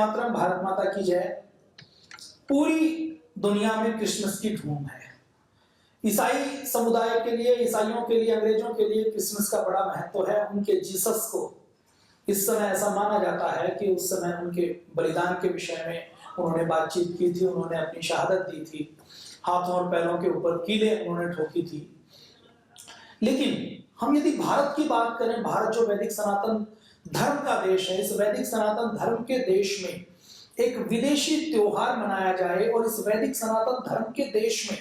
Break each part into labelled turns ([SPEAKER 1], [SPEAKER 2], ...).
[SPEAKER 1] मातरम, भारत माता की जय। पूरी दुनिया में क्रिसमस की धूम है। ईसाई समुदाय के लिए, ईसाइयों के लिए, अंग्रेजों के लिए क्रिसमस का बड़ा महत्व है। उनके जीसस को इस समय ऐसा माना जाता है कि उस समय उनके बलिदान के विषय में उन्होंने बातचीत की थी, उन्होंने अपनी शहादत दी थी, हाथों और पैरों के ऊपर कीलें उन्होंने ठोकी थी। लेकिन हम यदि भारत की बात करें, भारत जो वैदिक सनातन धर्म का देश है, इस वैदिक सनातन धर्म के देश में एक विदेशी त्योहार मनाया जाए और इस वैदिक सनातन धर्म के देश में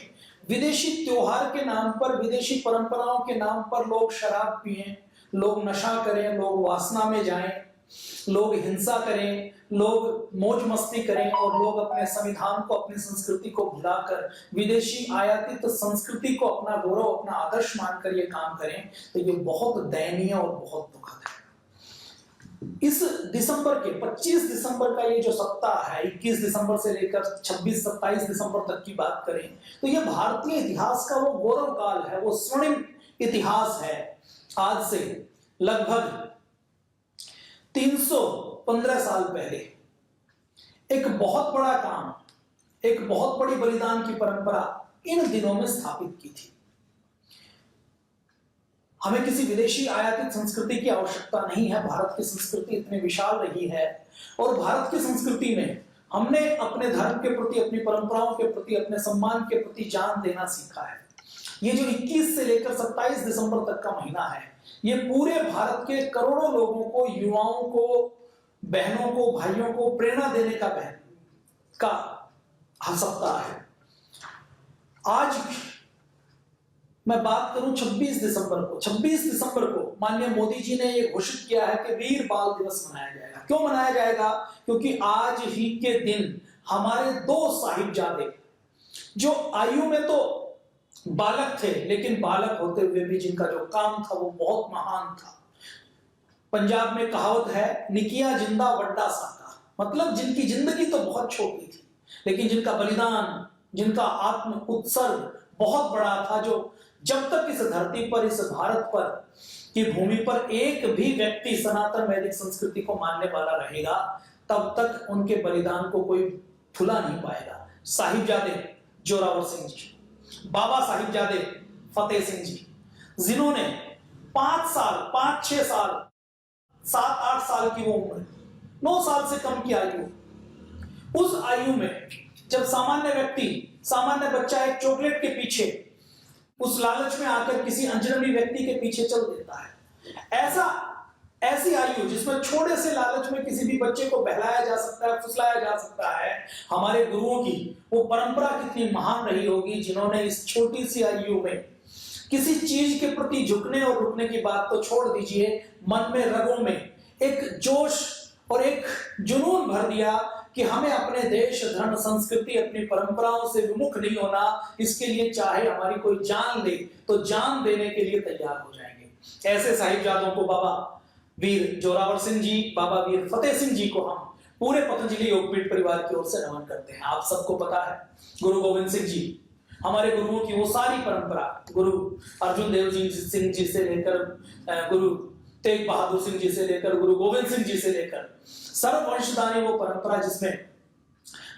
[SPEAKER 1] विदेशी त्योहार के नाम पर, विदेशी परंपराओं के नाम पर लोग शराब पिएं, लोग नशा करें, लोग वासना में जाएं, लोग हिंसा करें, लोग मौज मस्ती करें और लोग अपने संविधान को, अपनी संस्कृति को भुलाकर विदेशी आयातित संस्कृति को अपना गौरव, अपना आदर्श मानकर ये काम करें, तो ये बहुत दयनीय और बहुत दुखद है। इस दिसंबर के 25 दिसंबर का ये जो सप्ताह है, 21 दिसंबर से लेकर 26-27 दिसंबर तक की बात करें तो ये भारतीय इतिहास का वो गौरव काल है, वो स्वर्णिम इतिहास है। आज से लगभग 315 साल पहले एक बहुत बड़ा काम, एक बहुत बड़ी बलिदान की परंपरा इन दिनों में स्थापित की थी। हमें किसी विदेशी आयातित संस्कृति की आवश्यकता नहीं है। भारत की संस्कृति इतनी विशाल रही है और भारत की संस्कृति में हमने अपने धर्म के प्रति, अपनी परंपराओं के प्रति, अपने सम्मान के प्रति जान देना सीखा है। ये जो 21 से लेकर 27 दिसंबर तक का महीना है, ये पूरे भारत के करोड़ों लोगों को, युवाओं को, बहनों को, भाइयों को प्रेरणा देने का सप्ताह है। आज मैं बात करूं 26 दिसंबर को। 26 दिसंबर को माननीय मोदी जी ने यह घोषित किया है कि वीर बाल दिवस मनाया जाएगा। क्यों मनाया जाएगा? क्योंकि आज ही के दिन हमारे 2 साहिबजादे, जो आयु में तो बालक थे लेकिन बालक होते हुए भी जिनका जो काम था वो बहुत महान था। पंजाब में कहावत है, निकिया जिंदा वड्डा साका, मतलब जिनकी जिंदगी तो बहुत छोटी थी लेकिन जिनका बलिदान, जिनका आत्म उत्सर्ग बहुत बड़ा था, जो जब तक इस धरती पर, इस भारत पर की भूमि पर एक भी व्यक्ति सनातन वैदिक संस्कृति को मानने वाला रहेगा, तब तक उनके बलिदान को कोई भुला नहीं पाएगा। साहिबजादे जोरावर सिंह जी, बाबा साहिबजादे फतेह सिंह जी, जिन्होंने 5 साल, 5-6 साल, 7-8 साल की वो उम्र, 9 साल से कम की आयु, उस आयु में जब सामान्य व्यक्ति, सामान्य बच्चा एक चॉकलेट के पीछे, उस लालच में आकर किसी अनजाने व्यक्ति के पीछे चल देता है, ऐसी आयु जिसमें छोटे से लालच में किसी भी बच्चे को बहलाया जा सकता है, फुसलाया जा सकता है, हमारे गुरुओं की वो परंपरा कितनी महान रही होगी, जिन्होंने इस छोटी सी आयु में किसी चीज के प्रति झुकने और रुकने की बात तो छोड़ दीजिए, मन में, रगों में एक जोश और एक जुनून भर दिया कि हमें अपने देश, धर्म, संस्कृति, अपनी परंपराओं से विमुख नहीं होना। इसके लिए चाहे हमारी कोई जान ले तो जान देने के लिए तैयार हो जाएंगे। ऐसे साहिबजादों को बाबा वीर जोरावर सिंह जी, बाबा वीर फतेह सिंह जी को हम पूरे पतंजलि योगपीठ परिवार की ओर से नमन करते हैं। आप सबको पता है, गुरु गोविंद सिंह जी, हमारे गुरुओं की वो सारी परंपरा, गुरु अर्जुन देव सिंह जी से लेकर गुरु तेग बहादुर सिंह जी से लेकर गुरु गोविंद सिंह जी से लेकर सर्ववंशदानी वो परंपरा जिसमें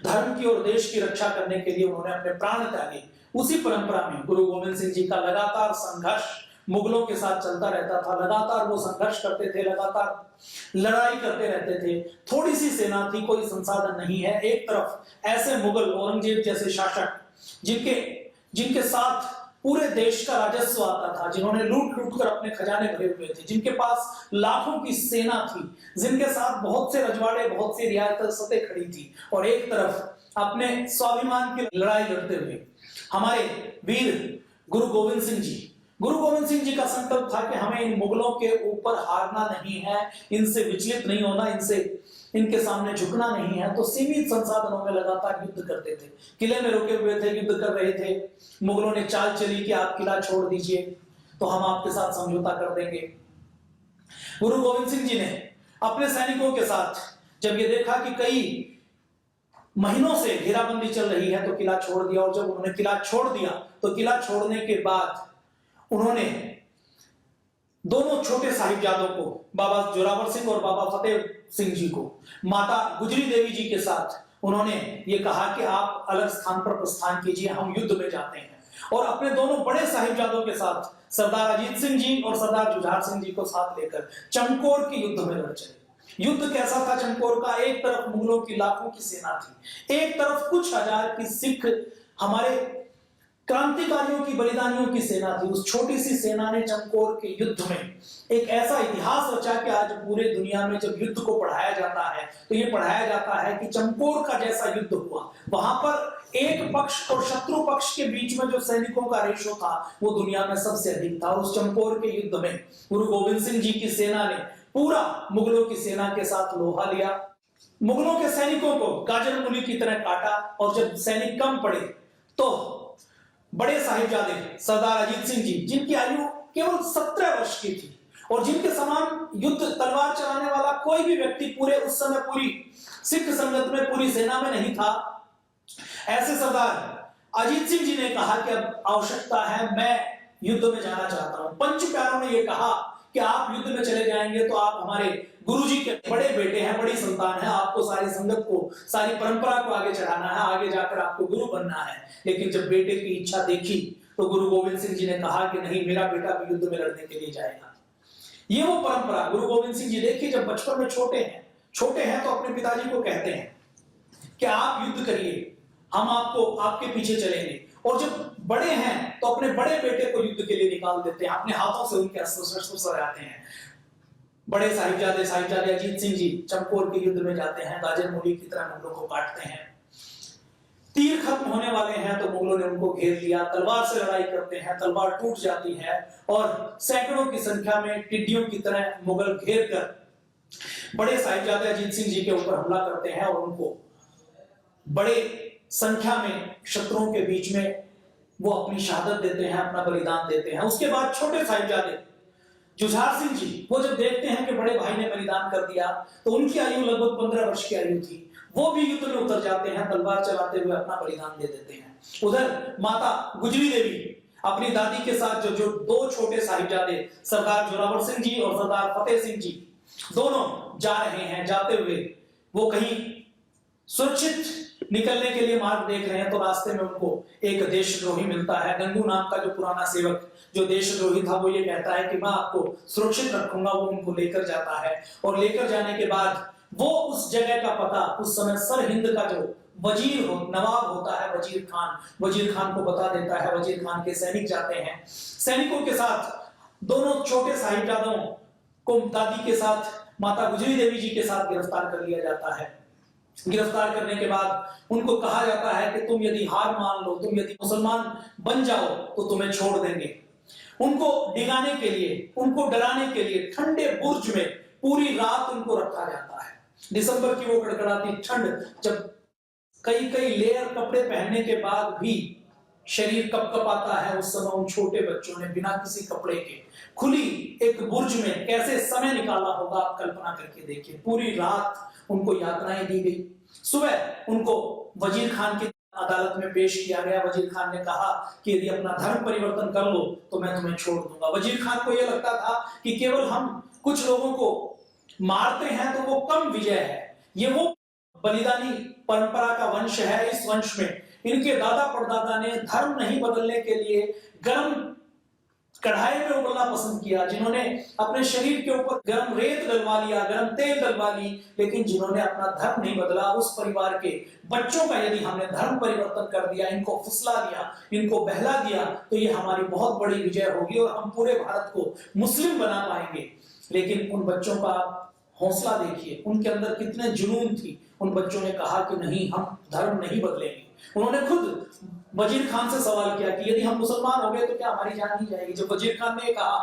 [SPEAKER 1] धर्म की और देश की रक्षा करने के लिए उन्होंने अपने प्राण त्यागे, उसी परंपरा में गुरु गोविंद सिंह जी का लगातार संघर्ष मुगलों के साथ चलता रहता था। लगातार वो संघर्ष करते थे, लगातार लड़ाई करते रहते थे। थोड़ी सी सेना थी, कोई संसाधन नहीं है। एक तरफ ऐसे मुगल, औरंगजेब जैसे शासक जिनके साथ पूरे देश का राजस्व आता था, जिन्होंने लूट लूट कर अपने खजाने भरे हुए थे, जिनके पास लाखों की सेना थी, जिनके साथ बहुत से रजवाड़े, बहुत सी रियासतें खड़ी थी, और एक तरफ अपने स्वाभिमान की लड़ाई लड़ते हुए हमारे वीर गुरु गोविंद सिंह जी, गुरु गोविंद सिंह जी का संकल्प था कि हमें इन मुगलों के ऊपर हारना नहीं है, इनसे विचलित नहीं होना, इनके सामने झुकना नहीं है। तो सीमित संसाधनों में लगातार युद्ध करते थे, किले में रुके हुए थे, युद्ध कर रहे थे। मुगलों ने चाल चली कि आप किला छोड़ दीजिए तो हम आपके साथ समझौता कर देंगे। गुरु गोविंद सिंह जी ने अपने सैनिकों के साथ जब ये देखा कि कई महीनों से घेराबंदी चल रही है तो किला छोड़ दिया, और जब उन्होंने किला छोड़ दिया तो किला छोड़ने के बाद उन्होंने दोनों छोटे साहिबजादों को, बाबा जोरावर सिंह और बाबा फतेह सिंह जी को, माता गुजरी देवी जी के साथ उन्होंने ये कहा कि आप अलग स्थान पर प्रस्थान कीजिए, हम युद्ध में जाते हैं। और अपने दोनों बड़े साहिबजादों के साथ सरदार अजीत सिंह जी और सरदार जुझार सिंह जी को साथ लेकर चमकौर के युद्ध में लड़ चले। युद्ध कैसा था चमकौर का? एक तरफ मुगलों की लाखों की सेना थी, एक तरफ कुछ हजार की सिख हमारे क्रांतिकारियों की, बलिदानियों की सेना थी। उस छोटी सी सेना ने चमकौर के युद्ध में एक ऐसा इतिहास रचा कि आज पूरे दुनिया में जब युद्ध को पढ़ाया जाता है तो ये पढ़ाया जाता है कि चमकौर का जैसा युद्ध हुआ, वहां पर एक पक्ष और शत्रु पक्ष के बीच में जो सैनिकों का रेशो था वो दुनिया में सबसे अधिक था। उस चमकौर के युद्ध में गुरु गोविंद सिंह जी की सेना ने पूरा मुगलों की सेना के साथ लोहा लिया, मुगलों के सैनिकों को गाजर मूली की तरह काटा। और जब सैनिक कम पड़े तो बड़े साहिबजादे सरदार अजीत सिंह जी, जिनकी आयु केवल 17 वर्ष की थी और जिनके समान युद्ध तलवार चलाने वाला कोई भी व्यक्ति पूरे उस समय पूरी सिख संगत में, पूरी सेना में नहीं था, ऐसे सरदार अजीत सिंह जी ने कहा कि अब आवश्यकता है, मैं युद्ध में जाना चाहता हूं। पंच प्यारों ने यह कहा कि आप युद्ध में चले जाएंगे तो आप हमारे गुरुजी के बड़े बेटे हैं, बड़ी संतान है, आपको सारी संगत को, सारी परंपरा को आगे चढ़ाना है, आगे जाकर आपको गुरु बनना है। लेकिन जब बेटे की इच्छा देखी तो गुरु गोविंद सिंह जी ने कहा कि नहीं, मेरा बेटा भी युद्ध में लड़ने के लिए जाएगा। ये वो परंपरा गुरु गोविंद सिंह जी, देखिए जब बचपन में छोटे हैं तो अपने पिताजी को कहते हैं कि आप युद्ध करिए, हम आपको आपके पीछे चलेंगे। और जब बड़े हैं तो अपने बड़े बेटे को युद्ध के लिए निकाल देते हैं, अपने हाथों से उनके अस्त्र सराते हैं। बड़े साहिबजादे अजीत सिंह जी चमकौर के युद्ध में जाते हैं, गाजर मूली की तरह मुगलों को काटते हैं। तीर खत्म होने वाले हैं तो मुगलों ने उनको घेर लिया, तलवार से लड़ाई करते हैं, तलवार टूट जाती है और सैकड़ों की संख्या में टिड्डियों की तरह मुगल घेर कर बड़े साहिबजादे अजीत सिंह जी के ऊपर हमला करते हैं और उनको बड़े संख्या में शत्रुओं के बीच में वो अपनी शहादत देते हैं, अपना बलिदान देते हैं। उसके बाद छोटे साहिबजादे जुझार सिंह जी, वो जब देखते हैं कि बड़े भाई ने बलिदान कर दिया तो उनकी आयु लगभग 15 वर्ष की आयु थी, वो भी युद्ध में उतर जाते हैं, तलवार चलाते हुए अपना बलिदान दे देते हैं। उधर माता गुजरी देवी अपनी दादी के साथ जो दो छोटे साहिबजादे सरदार जोरावर सिंह जी और सरदार फतेह सिंह जी दोनों जा रहे हैं, जाते हुए वो कहीं सुरक्षित निकलने के लिए मार्ग देख रहे हैं तो रास्ते में उनको एक देशद्रोही मिलता है। गंगू नाम का जो पुराना सेवक, जो देशद्रोही था, वो ये कहता है कि मैं आपको सुरक्षित रखूंगा। वो उनको लेकर जाता है और लेकर जाने के बाद वो उस जगह का पता, उस समय सर हिंद का जो नवाब होता है वजीर खान को बता देता है। वजीर खान के सैनिक जाते हैं, सैनिकों के साथ दोनों छोटे साहिबजादों को दादी के साथ, माता गुजरी देवी जी के साथ गिरफ्तार कर लिया जाता है। गिरफ्तार करने के बाद उनको कहा जाता है कि तुम यदि हार मान लो, तुम यदि मुसलमान बन जाओ तो तुम्हें छोड़ देंगे। उनको डिगाने के लिए, उनको डराने के लिए ठंडे बुर्ज में पूरी रात उनको रखा जाता है। दिसंबर की वो कड़कड़ाती ठंड, जब कई लेयर कपड़े पहनने के बाद भी शरीर कपकपाता है, उस समय उन छोटे बच्चों ने बिना किसी कपड़े के खुली एक बुर्ज में कैसे समय निकाला होगा, आप कल्पना करके देखिए। पूरी रात उनको यातनाएं दी गई। सुबह उनको वजीर खान की अदालत में पेश किया गया। वजीर खान ने कहा कि यदि अपना धर्म परिवर्तन कर लो तो मैं तुम्हें छोड़ दूंगा। वजीर खान को यह लगता था कि केवल हम कुछ लोगों को मारते हैं तो वो कम विजय है, ये वो बलिदानी परंपरा का वंश है। इस वंश में इनके दादा परदादा ने धर्म नहीं बदलने के लिए गर्म कढ़ाई में उबलना पसंद किया, जिन्होंने अपने शरीर के ऊपर गर्म रेत डलवा लिया, गर्म तेल डलवा ली, लेकिन जिन्होंने अपना धर्म नहीं बदला, उस परिवार के बच्चों का यदि हमने धर्म परिवर्तन कर दिया, इनको फुसला दिया, इनको बहला दिया, तो ये हमारी बहुत बड़ी विजय होगी और हम पूरे भारत को मुस्लिम बना पाएंगे। लेकिन उन बच्चों का हौसला देखिए, उनके अंदर कितने जुनून थी। उन बच्चों ने कहा कि नहीं, हम धर्म नहीं बदलेंगे। उन्होंने खुद वजीर खान से सवाल किया कि यदि हम मुसलमान हो गए तो क्या हमारी जान नहीं जाएगी। जब वजीर खान ने कहा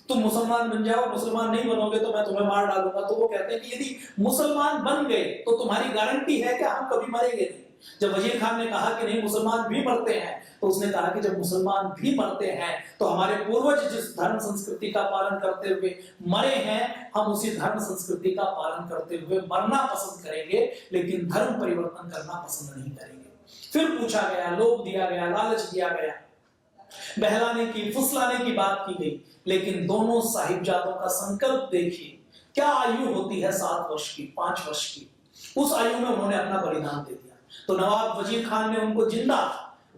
[SPEAKER 1] तुम मुसलमान बन जाओ, मुसलमान नहीं बनोगे तो मैं तुम्हें मार डालूंगा, तो वो कहते हैं कि यदि मुसलमान बन गए तो तुम्हारी गारंटी है कि हम कभी मरेंगे नहीं। जब वजीर खान ने कहा कि नहीं, मुसलमान भी मरते हैं, तो उसने कहा कि जब मुसलमान भी मरते हैं तो हमारे पूर्वज जिस धर्म संस्कृति का पालन करते हुए मरे हैं, हम उसी धर्म संस्कृति का पालन करते हुए मरना पसंद करेंगे, लेकिन धर्म परिवर्तन करना पसंद नहीं करेंगे। फिर पूछा गया, लोभ दिया गया, लालच दिया गया, बहलाने की, फुसलाने की बात की गई, लेकिन दोनों साहिबजादों का संकल्प देखिए क्या आयु होती है 7 वर्ष की, 5 वर्ष की, उस आयु में उन्होंने अपना बलिदान दे दिया। तो नवाब वजीर खान ने उनको जिंदा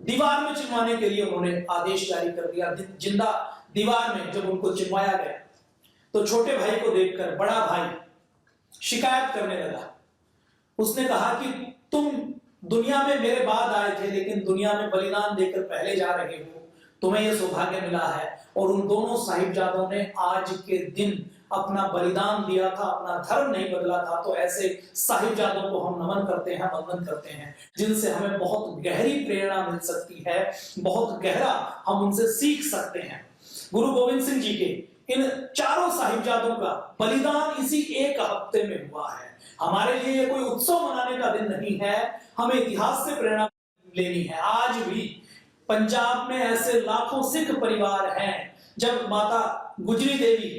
[SPEAKER 1] दीवार में चिनवाने के लिए उन्होंने आदेश जारी कर दिया। जिंदा दीवार में जब उनको चिनवाया गया तो छोटे भाई को देखकर बड़ा भाई शिकायत करने लगा। उसने कहा कि तुम दुनिया में मेरे बाद आए थे, लेकिन दुनिया में बलिदान देकर पहले जा रहे हो, तुम्हें यह सौभाग्य मिला है। और उन दोनों साहिबजादों ने आज के दिन अपना बलिदान दिया था, अपना धर्म नहीं बदला था। तो ऐसे साहिबजादों को हम नमन करते हैं, वंदन करते हैं, जिनसे हमें बहुत गहरी प्रेरणा मिल सकती है, बहुत गहरा हम उनसे सीख सकते हैं। गुरु गोविंद सिंह जी के इन चारों साहिबजादों का बलिदान इसी एक हफ्ते में हुआ है। हमारे लिए कोई उत्सव मनाने का दिन नहीं है, हमें इतिहास से प्रेरणा लेनी है। आज भी पंजाब में ऐसे लाखों सिख परिवार हैं। जब माता गुजरी देवी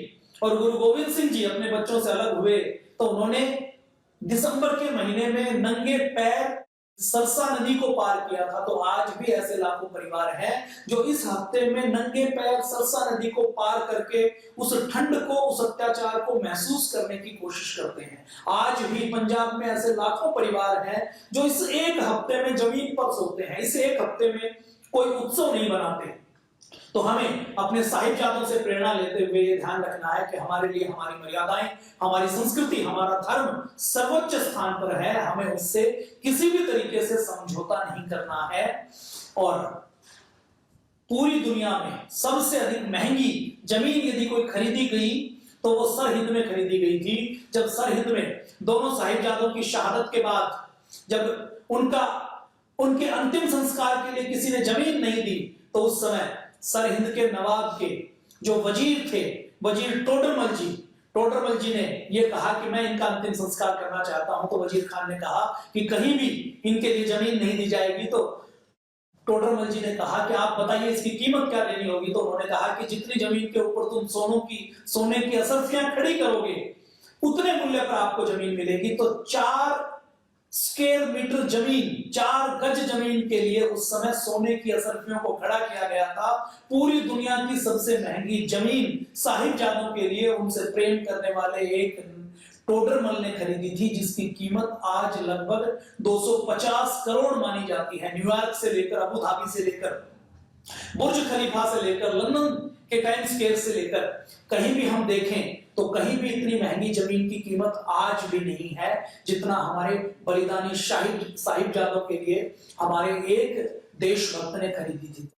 [SPEAKER 1] और गुरु गोविंद सिंह जी अपने बच्चों से अलग हुए तो उन्होंने दिसंबर के महीने में नंगे पैर सरसा नदी को पार किया था। तो आज भी ऐसे लाखों परिवार हैं जो इस हफ्ते में नंगे पैर सरसा नदी को पार करके उस ठंड को, उस अत्याचार को महसूस करने की कोशिश करते हैं। आज भी पंजाब में ऐसे लाखों परिवार हैं जो इस एक हफ्ते में जमीन पर सोते हैं, इस एक हफ्ते में कोई उत्सव नहीं मनाते। तो हमें अपने साहिबजादों से प्रेरणा लेते हुए ये ध्यान रखना है कि हमारे लिए हमारी मर्यादाएं, हमारी संस्कृति, हमारा धर्म सर्वोच्च स्थान पर है। हमें उससे किसी भी तरीके से समझौता नहीं करना है। और पूरी दुनिया में सबसे अधिक महंगी जमीन यदि कोई खरीदी गई तो वो सरहिंद में खरीदी गई थी। जब सरहिंद में दोनों साहिबजादों की शहादत के बाद जब उनके अंतिम संस्कार के लिए किसी ने जमीन नहीं दी तो उस समय सरहिंद के नवाब के जो वजीर थे, वजीर टोडरमल जी ने यह कहा कि मैं इनका अंतिम संस्कार करना चाहता हूं। तो वजीर खान ने कहा कि कहीं भी इनके लिए जमीन नहीं दी जाएगी। तो टोडरमल जी ने कहा कि आप बताइए इसकी कीमत क्या लेनी होगी। तो उन्होंने कहा कि जितनी जमीन के ऊपर तुम सोने की असरफियां खड़ी करोगे उतने मूल्य पर आपको जमीन मिलेगी। तो 4 स्क्वायर मीटर जमीन, 4 गज जमीन के लिए उस समय सोने की असरफियों को खड़ा किया गया था। पूरी दुनिया की सबसे महंगी जमीन साहिबजादों के लिए उनसे प्रेम करने वाले एक टोडरमल ने खरीदी थी, जिसकी कीमत आज लगभग 250 करोड़ मानी जाती है। न्यूयॉर्क से लेकर, अबू धाबी से लेकर, बुर्ज खलीफा से लेकर, लंदन के टाइम्स स्क्वायर से लेकर कहीं भी हम देखें तो कहीं भी इतनी महंगी जमीन की कीमत आज भी नहीं है जितना हमारे बलिदानी साहिबजादों के लिए हमारे एक देशभक्त ने खरीदी थी।